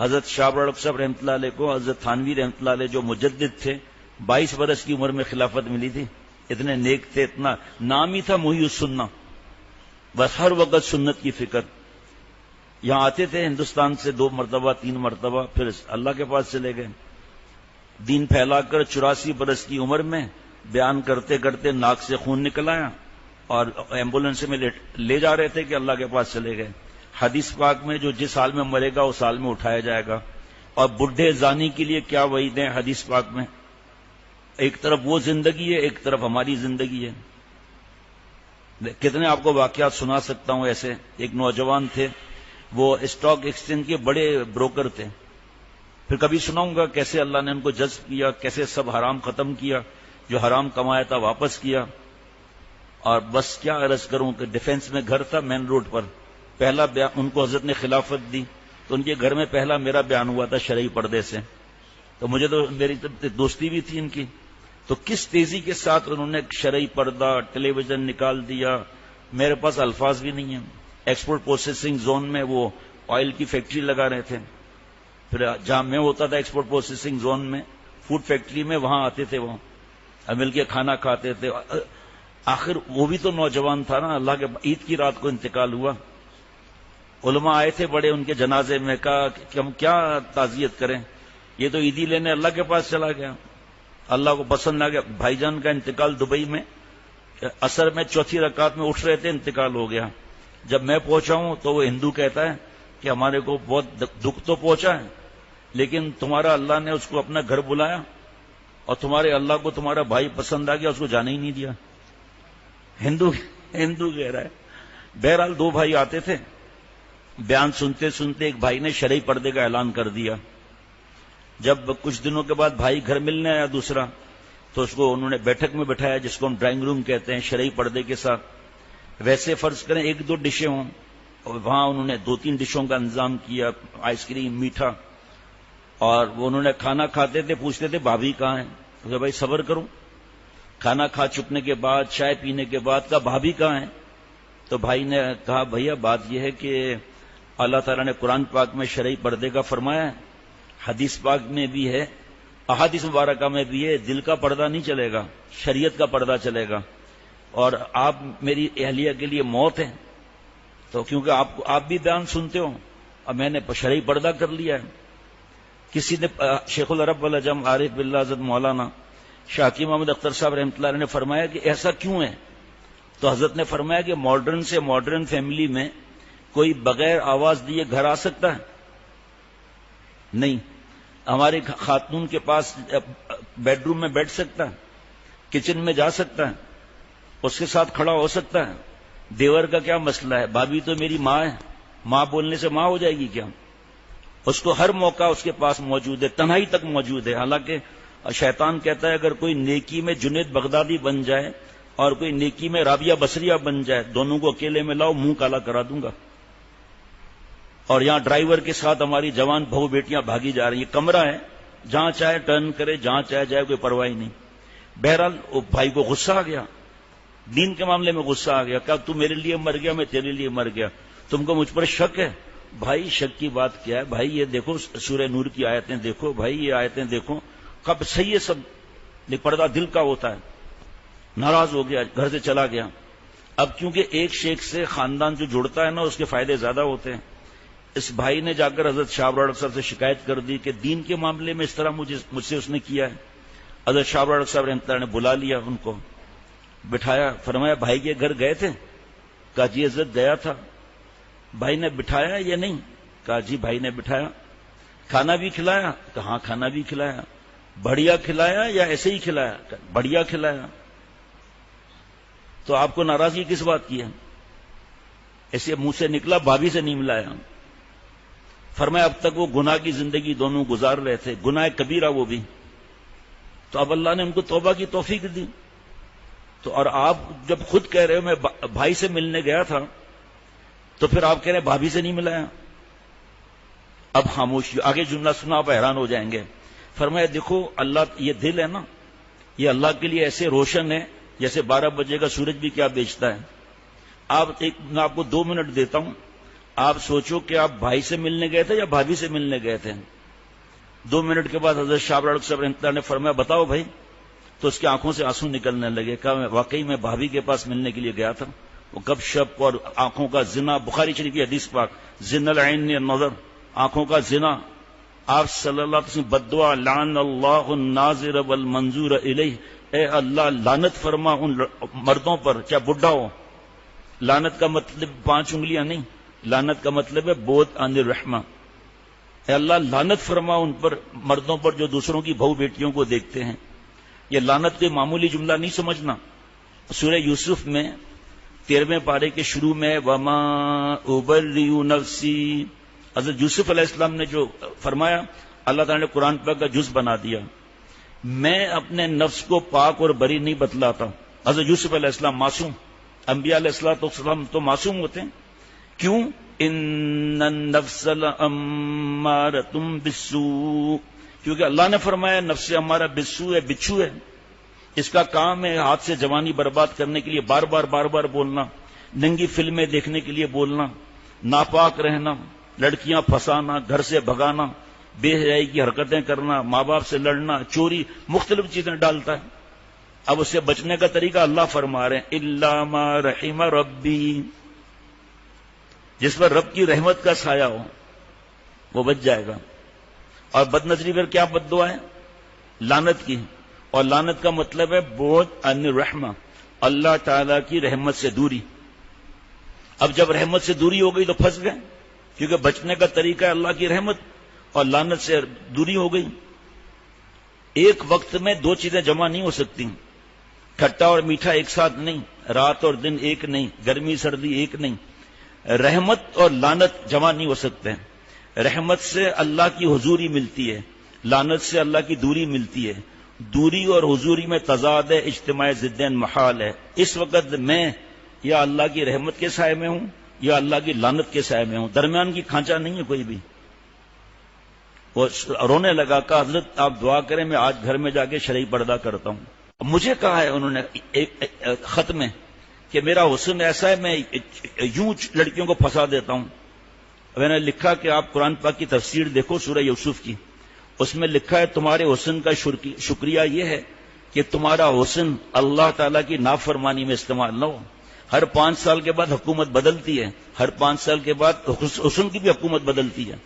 حضرت شاہ ابرار صاحب رحمۃ اللہ علیہ کو حضرت تھانوی رحمۃ اللہ علیہ جو مجدد تھے 22 برس کی عمر میں خلافت ملی تھی. اتنے نیک تھے, اتنا نام ہی تھا محی السنہ, بس ہر وقت سنت کی فکر. یہاں آتے تھے ہندوستان سے 2 مرتبہ 3 مرتبہ, پھر اللہ کے پاس چلے گئے. دین پھیلا کر 84 برس کی عمر میں بیان کرتے کرتے ناک سے خون نکل آیا اور ایمبولینس میں لے جا رہے تھے کہ اللہ کے پاس چلے گئے. حدیث پاک میں جو جس حال میں مرے گا اس حال میں اٹھایا جائے گا. اور بڈھے زانی کے لیے کیا وعید ہے حدیث پاک میں, ایک طرف وہ زندگی ہے ایک طرف ہماری زندگی ہے. کتنے آپ کو واقعات سنا سکتا ہوں ایسے. ایک نوجوان تھے, وہ اسٹاک ایکسچینج کے بڑے بروکر تھے. پھر کبھی سناؤں گا کیسے اللہ نے ان کو جذب کیا, کیسے سب حرام ختم کیا, جو حرام کمایا تھا واپس کیا. اور بس کیا عرض کروں کہ ڈیفنس میں گھر تھا مین روڈ پر. پہلا بیان ان کو حضرت نے خلافت دی تو ان کے گھر میں پہلا میرا بیان ہوا تھا شرعی پردے سے. تو مجھے تو میری دوستی بھی تھی ان کی, تو کس تیزی کے ساتھ انہوں نے شرعی پردہ ٹیلی ویژن نکال دیا. میرے پاس الفاظ بھی نہیں ہیں. ایکسپورٹ پروسیسنگ زون میں وہ آئل کی فیکٹری لگا رہے تھے. پھر جہاں میں ہوتا تھا ایکسپورٹ پروسیسنگ زون میں فوڈ فیکٹری میں, وہاں آتے تھے, وہ مل کے کھانا کھاتے تھے. آخر وہ بھی تو نوجوان تھا نا. اللہ کے عید کی رات کو انتقال ہوا. علماء آئے تھے بڑے ان کے جنازے میں, کہا کہ ہم کیا تعزیت کریں, یہ تو عیدی لینے اللہ کے پاس چلا گیا. اللہ کو پسند آ گیا. بھائی جان کا انتقال دبئی میں, عصر میں 4تھی رکعت میں اٹھ رہے تھے, انتقال ہو گیا. جب میں پہنچا ہوں تو وہ ہندو کہتا ہے کہ ہمارے کو بہت دکھ تو پہنچا ہے, لیکن تمہارا اللہ نے اس کو اپنا گھر بلایا اور تمہارے اللہ کو تمہارا بھائی پسند آ گیا, اس کو جانے ہی نہیں دیا. ہندو کہہ رہا ہے. بہرحال 2 بھائی آتے تھے, بیان سنتے سنتے ایک بھائی نے شرعی پردے کا اعلان کر دیا. جب کچھ دنوں کے بعد بھائی گھر ملنے آیا دوسرا, تو اس کو انہوں نے بیٹھک میں بٹھایا جس کو ہم ڈرائنگ روم کہتے ہیں, شرعی پردے کے ساتھ. ویسے فرض کریں 1-2 ڈشیں ہوں, اور وہاں انہوں نے 2-3 ڈشوں کا انتظام کیا, آئس کریم, میٹھا. اور وہ انہوں نے کھانا کھاتے تھے, پوچھتے تھے بھابھی کہاں ہیں. کہ بھائی صبر کروں. کھانا کھا چکنے کے بعد, چائے پینے کے بعد کہا بھابھی کہاں ہیں. تو بھائی نے کہا بھیا بات یہ ہے کہ اللہ تعالیٰ نے قرآن پاک میں شرعی پردے کا فرمایا ہے, حدیث پاک میں بھی ہے, احادیث مبارکہ میں بھی ہے. دل کا پردہ نہیں چلے گا, شریعت کا پردہ چلے گا. اور آپ میری اہلیہ کے لیے موت ہیں, تو کیونکہ آپ بھی بیان سنتے ہو, اب میں نے شرعی پردہ کر لیا ہے. کسی نے شیخ العرب والعجم عارف باللہ حضرت مولانا شاہ حکیم محمد اختر صاحب رحمۃ اللہ علیہ نے فرمایا کہ ایسا کیوں ہے. تو حضرت نے فرمایا کہ ماڈرن سے ماڈرن فیملی میں کوئی بغیر آواز دیے گھر آ سکتا ہے؟ نہیں. ہماری خاتون کے پاس بیڈ روم میں بیٹھ سکتا ہے, کچن میں جا سکتا ہے, اس کے ساتھ کھڑا ہو سکتا ہے. دیور کا کیا مسئلہ ہے, بھابھی تو میری ماں ہے, ماں بولنے سے ماں ہو جائے گی کیا؟ اس کو ہر موقع اس کے پاس موجود ہے, تنہائی تک موجود ہے. حالانکہ شیطان کہتا ہے اگر کوئی نیکی میں جنید بغدادی بن جائے اور کوئی نیکی میں رابعہ بصریہ بن جائے, دونوں کو اکیلے میں لاؤ, منہ کالا کرا دوں گا. اور یہاں ڈرائیور کے ساتھ ہماری جوان بہو بیٹیاں بھاگی جا رہی ہیں. کمرہ ہے, جہاں چاہے ٹرن کرے, جہاں چاہے جائے, کوئی پرواہ نہیں. بہرحال وہ بھائی کو غصہ آ گیا, دین کے معاملے میں غصہ آ گیا. کہا تو میرے لیے مر گیا, میں تیرے لیے مر گیا, تم کو مجھ پر شک ہے. بھائی شک کی بات کیا ہے بھائی, یہ دیکھو سورہ نور کی آیتیں دیکھو بھائی, یہ آیتیں دیکھو. کب صحیح ہے سب, لیکن پردہ دل کا ہوتا ہے. ناراض ہو گیا, گھر سے چلا گیا. اب کیونکہ ایک شیخ سے خاندان جو جڑتا ہے نا, اس کے فائدے زیادہ ہوتے ہیں. اس بھائی نے جا کر حضرت شاہ ابرار صاحب سے شکایت کر دی کہ دین کے معاملے میں اس طرح مجھ سے اس نے کیا ہے. حضرت شاہ ابرار صاحب رحمۃ اللہ نے بلا لیا, ان کو بٹھایا, فرمایا بھائی کے گھر گئے تھے؟ کہا جی حضرت گیا تھا. بھائی نے بٹھایا یا نہیں؟ کہا جی بھائی نے بٹھایا. کھانا بھی کھلایا؟ کہا ہاں کھانا بھی کھلایا. بڑھیا کھلایا یا ایسے ہی کھلایا؟ بڑھیا کھلایا. تو آپ کو ناراضگی کس بات کی ہے؟ ایسے منہ سے نکلا بھابھی سے نہیں ملایا. فرمایا اب تک وہ گناہ کی زندگی دونوں گزار رہے تھے, گناہ کبیرہ وہ بھی. تو اب اللہ نے ان کو توبہ کی توفیق دی. تو اور آپ جب خود کہہ رہے ہو میں بھائی سے ملنے گیا تھا, تو پھر آپ کہہ رہے ہیں بھابھی سے نہیں ملایا. اب خاموشی, آگے جملہ سنا آپ حیران ہو جائیں گے. فرمایا دیکھو اللہ, یہ دل ہے نا, یہ اللہ کے لیے ایسے روشن ہے جیسے 12 بجے کا سورج بھی کیا بیچتا ہے. میں آپ کو 2 منٹ دیتا ہوں, آپ سوچو کہ آپ بھائی سے ملنے گئے تھے یا بھابھی سے ملنے گئے تھے؟ 2 منٹ کے بعد حضرت شاہ ابرار صاحب رحمۃ اللہ نے فرمایا بتاؤ بھائی، تو اس کی آنکھوں سے آنسو نکلنے لگے. کہا واقعی میں بھابھی کے پاس ملنے کے لیے گیا تھا. وہ گپ شپ اور آنکھوں کا زنا، بخاری شریف کی حدیث پاک، زنا العین النظر، آنکھوں کا زنا. آپ صلی اللہ علیہ وسلم بدعا لعن اللہ الناظر والمنظور الیہ، اے اللہ لعنت فرما ان مردوں پر کیا بڈھا ہو. لعنت کا مطلب 5 انگلیاں نہیں، لعنت کا مطلب ہے بود عن الرحمہ. اے اللہ لعنت فرما ان پر مردوں پر جو دوسروں کی بہو بیٹیوں کو دیکھتے ہیں. یہ لعنت کے معمولی جملہ نہیں سمجھنا. سورہ یوسف میں 13ویں پارے کے شروع میں وما ابرئ نفسی، حضرت یوسف علیہ السلام نے جو فرمایا، اللہ تعالیٰ نے قرآن پاک کا جز بنا دیا. میں اپنے نفس کو پاک اور بری نہیں بتلاتا. حضرت یوسف علیہ السلام معصوم، انبیاء علیہ السلام تو معصوم ہوتے ہیں. کیوں؟ ان النفس لامارۃ بالسوء، کیونکہ اللہ نے فرمایا نفس امارہ بالسوء ہے، بچھو ہے. اس کا کام ہے ہاتھ سے جوانی برباد کرنے کے لیے بار بار بولنا، ننگی فلمیں دیکھنے کے لیے بولنا، ناپاک رہنا، لڑکیاں پھنسانا، گھر سے بھگانا، بے حیائی کی حرکتیں کرنا، ماں باپ سے لڑنا، چوری، مختلف چیزیں ڈالتا ہے. اب اس سے بچنے کا طریقہ اللہ فرما رہے ہیں الا ما رحم ربی، جس پر رب کی رحمت کا سایہ ہو وہ بچ جائے گا. اور بد نظری پر کیا بد دعا ہے؟ لعنت کی. اور لعنت کا مطلب ہے بعد عن الرحمہ، اللہ تعالی کی رحمت سے دوری. اب جب رحمت سے دوری ہو گئی تو پھنس گئے، کیونکہ بچنے کا طریقہ ہے اللہ کی رحمت، اور لعنت سے دوری ہو گئی. ایک وقت میں 2 چیزیں جمع نہیں ہو سکتی. کھٹا اور میٹھا ایک ساتھ نہیں، رات اور دن ایک نہیں، گرمی سردی ایک نہیں. رحمت اور لعنت جمع نہیں ہو سکتے. رحمت سے اللہ کی حضوری ملتی ہے، لعنت سے اللہ کی دوری ملتی ہے. دوری اور حضوری میں تضاد ہے، اجتماع ضدین محال ہے. اس وقت میں یا اللہ کی رحمت کے سائے میں ہوں یا اللہ کی لعنت کے سائے میں ہوں، درمیان کی کھانچا نہیں ہے کوئی بھی. وہ رونے لگا، کہا حضرت آپ دعا کریں میں آج گھر میں جا کے شرعی پردہ کرتا ہوں. مجھے کہا ہے انہوں نے ایک خط میں کہ میرا حسن ایسا ہے میں یوں لڑکیوں کو پھنسا دیتا ہوں. میں نے لکھا کہ آپ قرآن پاک کی تفسیر دیکھو سورہ یوسف کی، اس میں لکھا ہے تمہارے حسن کا شکریہ یہ ہے کہ تمہارا حسن اللہ تعالیٰ کی نافرمانی میں استعمال نہ ہو. ہر 5 سال کے بعد حکومت بدلتی ہے، ہر 5 سال کے بعد حسن کی بھی حکومت بدلتی ہے.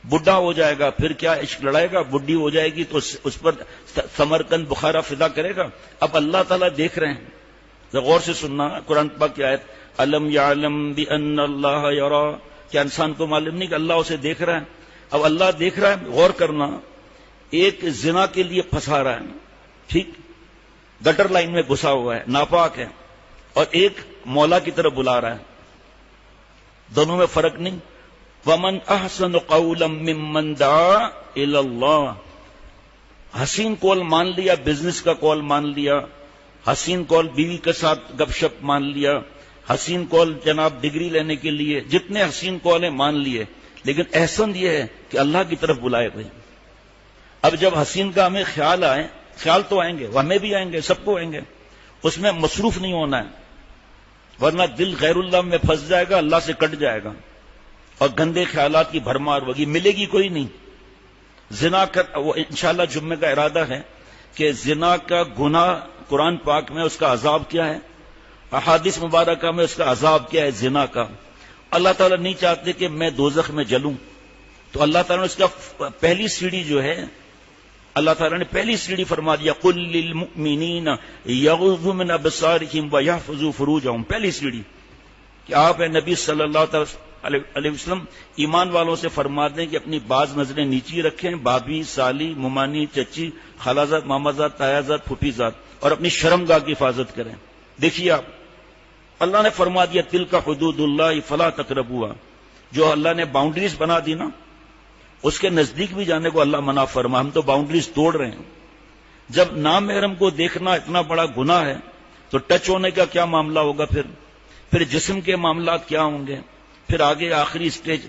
بڈھا ہو جائے گا پھر کیا عشق لڑائے گا، بڈھی ہو جائے گی تو اس پر ثمرقند بخارا فدا کرے گا. اب اللہ تعالیٰ دیکھ رہے ہیں، غور سے سننا قرآن پاک کی آیت الم یعلم بان اللہ یرا، کیا انسان کو معلوم نہیں کہ اللہ اسے دیکھ رہا ہے. اب اللہ دیکھ رہا ہے، غور کرنا. ایک زنا کے لیے پھنسا رہا ہے، ٹھیک، گٹر لائن میں گھسا ہوا ہے، ناپاک ہے، اور ایک مولا کی طرف بلا رہا ہے. دونوں میں فرق نہیں. ومن احسن قولا ممن دعا الی اللہ، حسین کال مان لیا، بزنس کا کال مان لیا، حسین کال بیوی کے ساتھ گپ شپ مان لیا، حسین کال جناب ڈگری لینے کے لیے، جتنے حسین کال ہیں مان لیے، لیکن احسن یہ ہے کہ اللہ کی طرف بلائے گئے. اب جب حسین کا ہمیں خیال آئے، خیال تو آئیں گے، وہ ہمیں بھی آئیں گے، سب کو آئیں گے، اس میں مصروف نہیں ہونا ہے، ورنہ دل غیر اللہ میں پھنس جائے گا، اللہ سے کٹ جائے گا، اور گندے خیالات کی بھرمار ہوگی، ملے گی کوئی نہیں. زنا کا وہ انشاءاللہ جمعے کا ارادہ ہے کہ زنا کا گناہ قرآن پاک میں اس کا عذاب کیا ہے، احادیث مبارکہ میں اس کا عذاب کیا ہے زنا کا. اللہ تعالیٰ نہیں چاہتے کہ میں دوزخ میں جلوں، تو اللہ تعالیٰ نے اس کا پہلی سیڑھی جو ہے، اللہ تعالیٰ نے پہلی سیڑھی فرما دیا قل للمؤمنین یغضوا من ابصارہم ویحفظوا فروجہم. پہلی سیڑھی کہ آپ نبی صلی اللہ علیہ وسلم ایمان والوں سے فرما دیں کہ اپنی بعض نظریں نیچی رکھیں، بھابھی، سالی، ممانی، چچی، خالازاد، مامازاد، تایازاد، پھوپھیزاد، اور اپنی شرمگاہ کی حفاظت کریں. دیکھیے آپ، اللہ نے فرما دیا تلک حدود اللہ فلا تقربوها، جو اللہ نے باؤنڈریز بنا دی نا، اس کے نزدیک بھی جانے کو اللہ منع فرما. ہم تو باؤنڈریز توڑ رہے ہیں. جب نامحرم کو دیکھنا اتنا بڑا گناہ ہے تو ٹچ ہونے کا کیا معاملہ ہوگا، پھر جسم کے معاملات کیا ہوں گے، پھر آگے آخری سٹیج